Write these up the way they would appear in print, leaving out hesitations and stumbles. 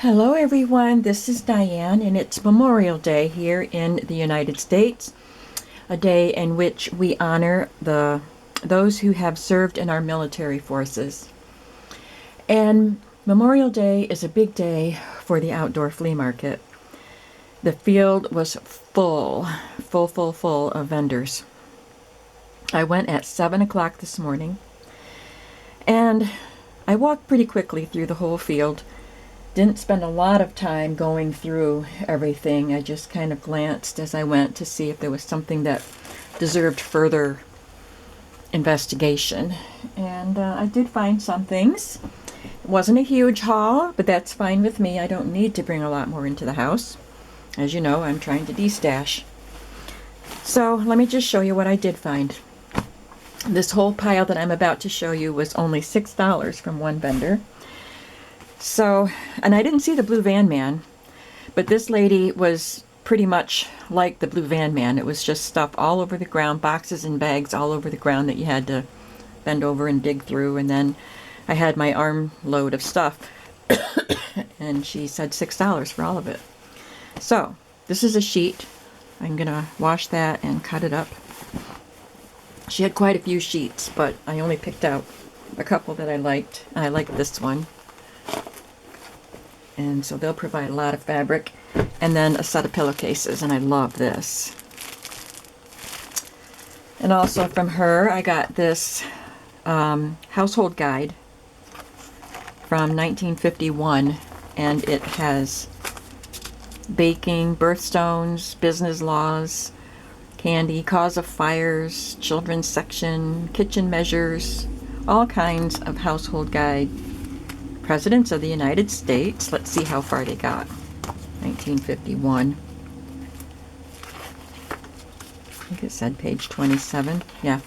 Hello everyone, this is Diane and it's Memorial Day here in the United States, a day in which we honor those who have served in our military forces. And Memorial Day is a big day for the outdoor flea market. The field was full of vendors. I went at 7 o'clock this morning and I walked pretty quickly through the whole field. Didn't spend a lot of time going through everything. I just kind of glanced as I went to see if there was something that deserved further investigation. And I did find some things. It wasn't a huge haul, but that's fine with me. I don't need to bring a lot more into the house. As you know, I'm trying to de-stash. So let me just show you what I did find. This whole pile that I'm about to show you was only $6 from one vendor. So, and I didn't see the blue van man, but this lady was pretty much like the blue van man. It was just stuff all over the ground, boxes and bags all over the ground that you had to bend over and dig through. And then I had my armload of stuff, and she said $6 for all of it. So, this is a sheet. I'm gonna wash that and cut it up. She had quite a few sheets, but I only picked out a couple that I liked. I liked this one. And so they'll provide a lot of fabric. And then a set of pillowcases, and I love this. And also from her, I got this household guide from 1951, and it has baking, birthstones, business laws, candy, cause of fires, children's section, kitchen measures, all kinds of household guide. Presidents of the United States. Let's see how far they got. 1951. I think it said page 27. Yeah.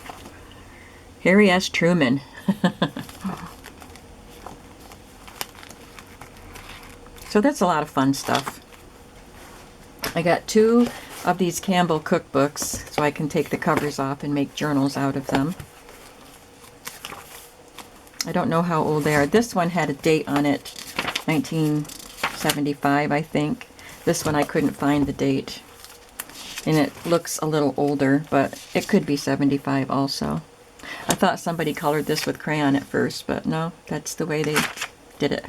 Harry S. Truman. So that's a lot of fun stuff. I got 2 of these Campbell cookbooks so I can take the covers off and make journals out of them. I don't know how old they are. This one had a date on it, 1975, I think. This one I couldn't find the date. And it looks a little older, but it could be 75 also. I thought somebody colored this with crayon at first, but no, that's the way they did it.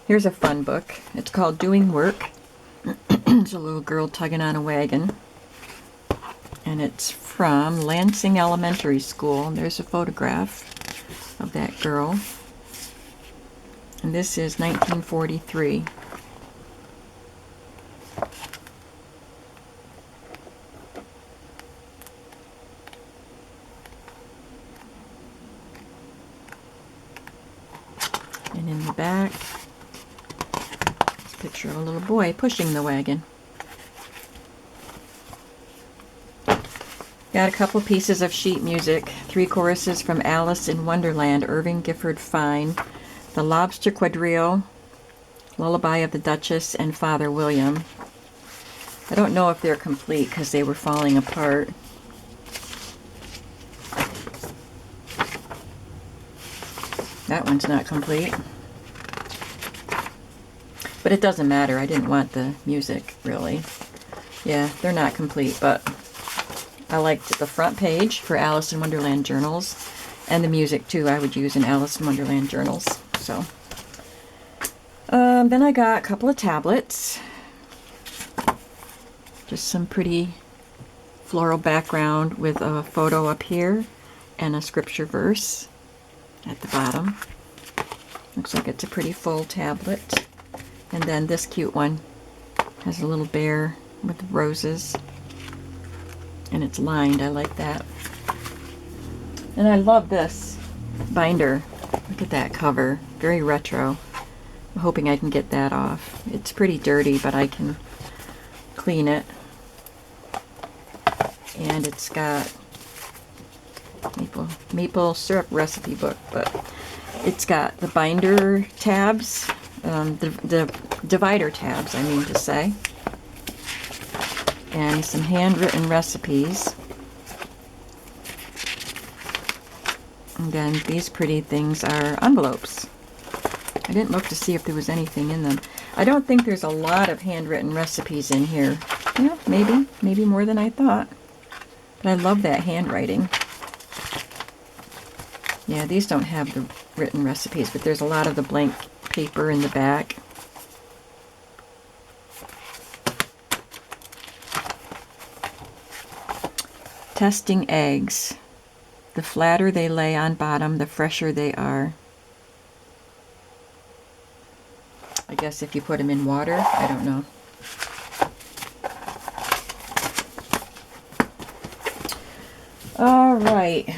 Here's a fun book. It's called Doing Work. It's a little girl tugging on a wagon, and it's from Lansing Elementary School. There's a photograph of that girl, and this is 1943. And in the back, picture of a little boy pushing the wagon. Got a couple pieces of sheet music. 3 choruses from Alice in Wonderland, Irving Gifford Fine, The Lobster Quadrille, Lullaby of the Duchess, and Father William. I don't know if they're complete because they were falling apart. That one's not complete. But it doesn't matter. I didn't want the music, really. Yeah, they're not complete, but I liked the front page for Alice in Wonderland journals, and the music, too, I would use in Alice in Wonderland journals. So, then I got a couple of tablets. Just some pretty floral background with a photo up here and a scripture verse at the bottom. Looks like it's a pretty full tablet. And then this cute one has a little bear with roses. And it's lined. I like that. And I love this binder. Look at that cover. Very retro. I'm hoping I can get that off. It's pretty dirty, but I can clean it. And it's got maple syrup recipe book, but it's got the binder tabs. The divider tabs, I mean to say. and some handwritten recipes. And then these pretty things are envelopes. I didn't look to see if there was anything in them. I don't think there's a lot of handwritten recipes in here. Yeah, maybe more than I thought. But I love that handwriting. Yeah, these don't have the written recipes, but there's a lot of the blank paper in the back. Testing eggs. The flatter they lay on bottom, the fresher they are. I guess if you put them in water, I don't know. All right.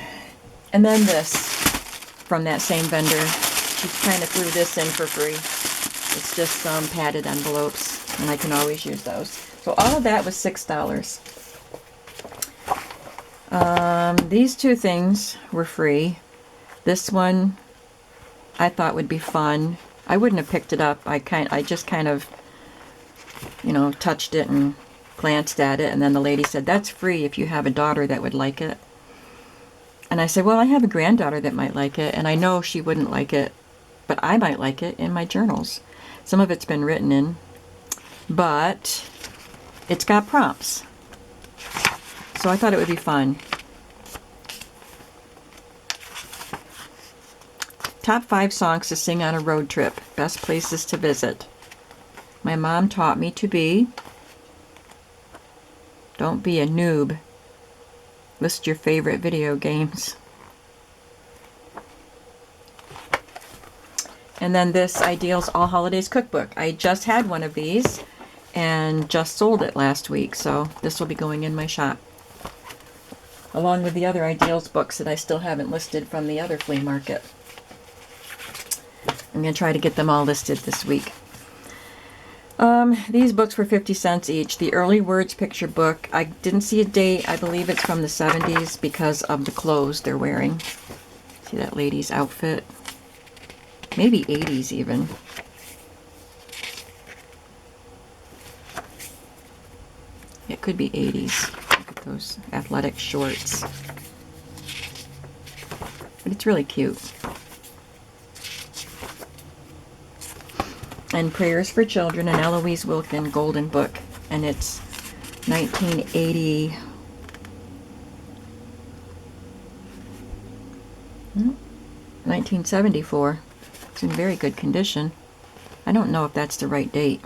And then this from that same vendor. She kind of threw this in for free. It's just some padded envelopes, and I can always use those. So all of that was $6. These two things were free. This one I thought would be fun. I wouldn't have picked it up. I just kind of, you know, touched it and glanced at it, and then the lady said, "That's free if you have a daughter that would like it." And I said, "Well, I have a granddaughter that might like it, and I know she wouldn't like it, but I might like it in my journals." Some of it's been written in, but it's got prompts. So I thought it would be fun. Top 5 songs to sing on a road trip. Best places to visit. My mom taught me to be. Don't be a noob. List your favorite video games. And then this Ideals All Holidays Cookbook. I just had one of these and just sold it last week, so this will be going in my shop. Along with the other Ideals books that I still haven't listed from the other flea market. I'm going to try to get them all listed this week. These books were 50 cents each. The Early Words picture book, I didn't see a date. I believe it's from the 70s because of the clothes they're wearing. See that lady's outfit? Maybe 80s even. It could be 80s. Look at those athletic shorts. But it's really cute. And Prayers for Children, an Eloise Wilkin golden book. And it's 1980. 1974. It's in very good condition. I don't know if that's the right date.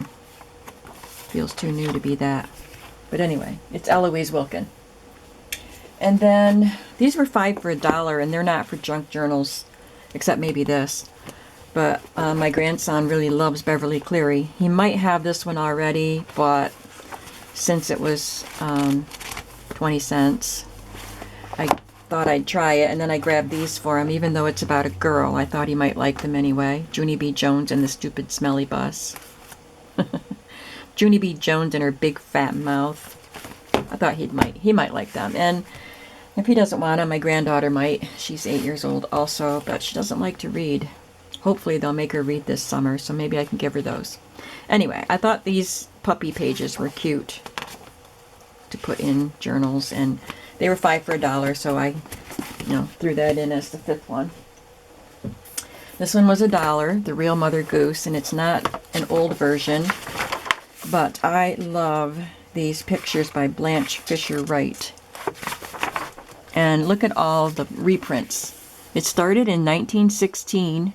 Feels too new to be that. But anyway, it's Eloise Wilkin. And then these were 5 for $1, and they're not for junk journals, except maybe this. But my grandson really loves Beverly Cleary. He might have this one already, but since it was 20 cents, I thought I'd try it, and then I grabbed these for him, even though it's about a girl. I thought he might like them anyway. Junie B. Jones and the Stupid Smelly Bus. Junie B. Jones and her big fat mouth. I thought he might like them. And if he doesn't want them, my granddaughter might. She's 8 years old also, but she doesn't like to read. Hopefully they'll make her read this summer, so maybe I can give her those. Anyway, I thought these puppy pages were cute to put in journals, and they were 5 for $1, so I, threw that in as the 5th one. This one was $1, The Real Mother Goose, and it's not an old version, but I love these pictures by Blanche Fisher Wright. And look at all the reprints. It started in 1916.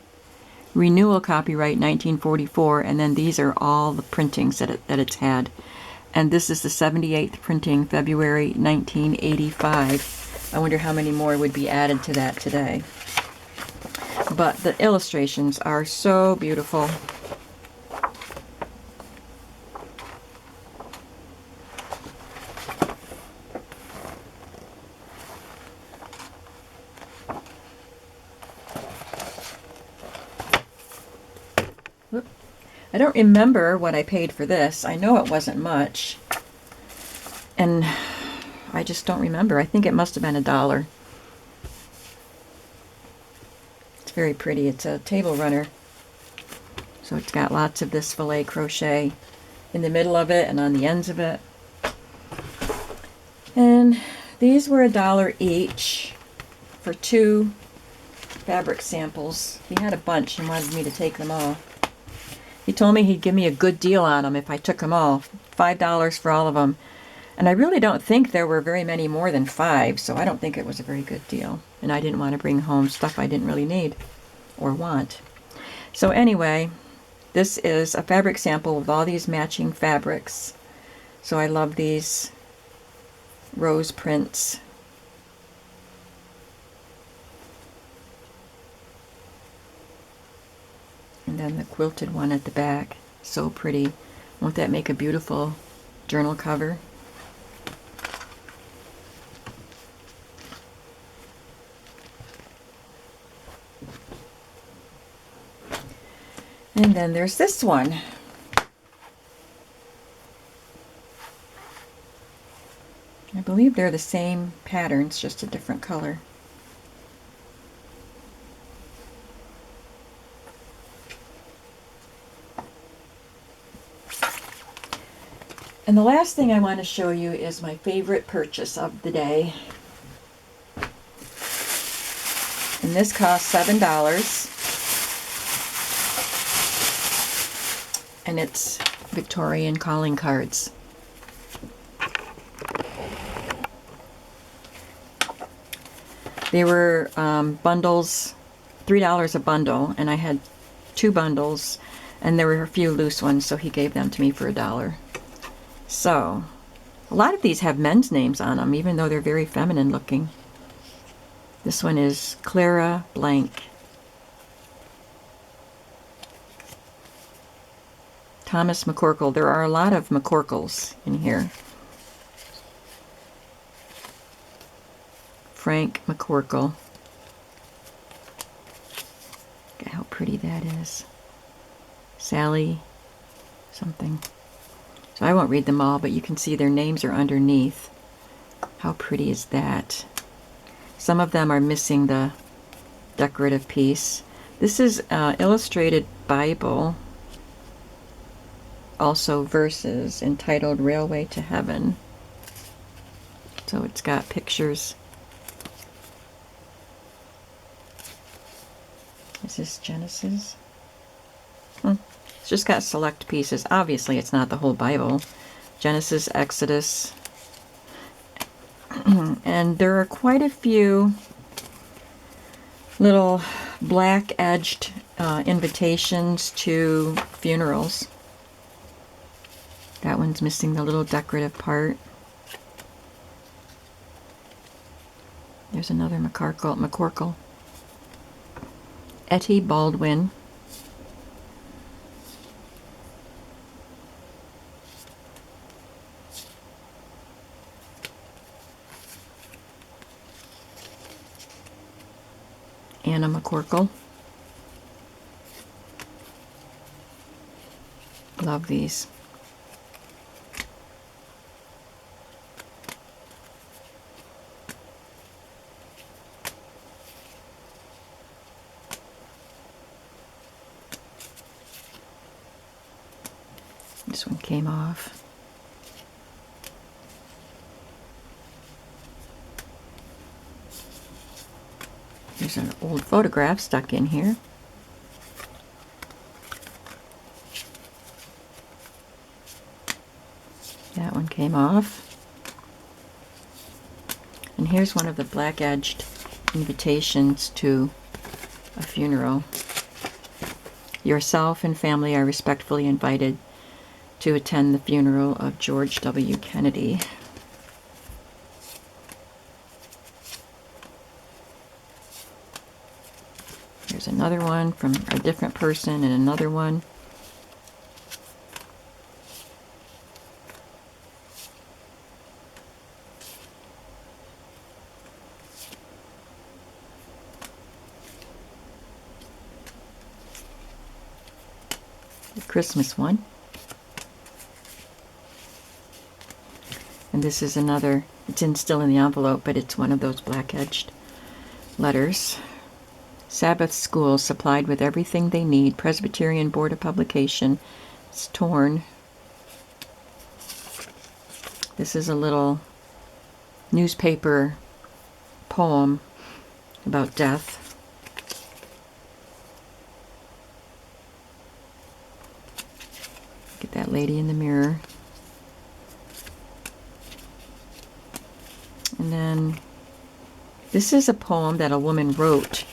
Renewal copyright 1944, and then these are all the printings that it's had. And this is the 78th printing, February 1985. I wonder how many more would be added to that today. But the illustrations are so beautiful. I don't remember what I paid for this. I know it wasn't much. And I just don't remember. I think it must have been $1. It's very pretty. It's a table runner. So it's got lots of this filet crochet in the middle of it and on the ends of it. And these were $1 each for 2 fabric samples. He had a bunch and wanted me to take them all. He told me he'd give me a good deal on them if I took them all. $5 for all of them. And I really don't think there were very many more than 5, so I don't think it was a very good deal. And I didn't want to bring home stuff I didn't really need or want. So anyway, this is a fabric sample with all these matching fabrics. So I love these rose prints. And then the quilted one at the back. So pretty. Won't that make a beautiful journal cover? And then there's this one. I believe they're the same patterns, just a different color. And the last thing I want to show you is my favorite purchase of the day. And this cost $7. And it's Victorian calling cards. They were bundles, $3 a bundle, and I had 2 bundles, and there were a few loose ones, so he gave them to me for $1. So, a lot of these have men's names on them, even though they're very feminine looking. This one is Clara Blank. Thomas McCorkle. There are a lot of McCorkles in here. Frank McCorkle. Look at how pretty that is. Sally something. So I won't read them all, but you can see their names are underneath. How pretty is that? Some of them are missing the decorative piece. This is illustrated Bible. Also verses entitled Railway to Heaven. So it's got pictures. Is this Genesis? It's just got select pieces. Obviously it's not the whole Bible. Genesis, Exodus. And there are quite a few little black edged invitations to funerals. That one's missing the little decorative part. There's another McCorkle. Etty Baldwin. Anna McCorkle. Love these. This one came off. There's an old photograph stuck in here. That one came off. And here's one of the black-edged invitations to a funeral. Yourself and family are respectfully invited to attend the funeral of George W. Kennedy. There's another one from a different person and another one. The Christmas one. And this is another, it's still in the envelope, but it's one of those black-edged letters. Sabbath School supplied with everything they need. Presbyterian Board of Publication. It's torn. This is a little newspaper poem about death. Get that lady in the mirror. And then this is a poem that a woman wrote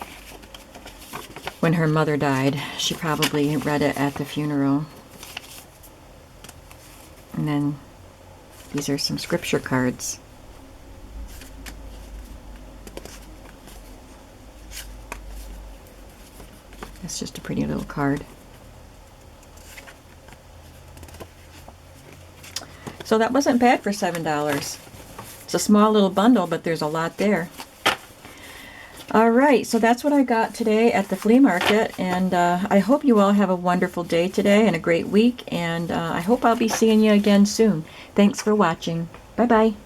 when her mother died. She probably read it at the funeral. And then these are some scripture cards. That's just a pretty little card. So that wasn't bad for $7. It's a small little bundle, but there's a lot there. All right, so that's what I got today at the flea market, and I hope you all have a wonderful day today and a great week, and I hope I'll be seeing you again soon. Thanks for watching. Bye-bye.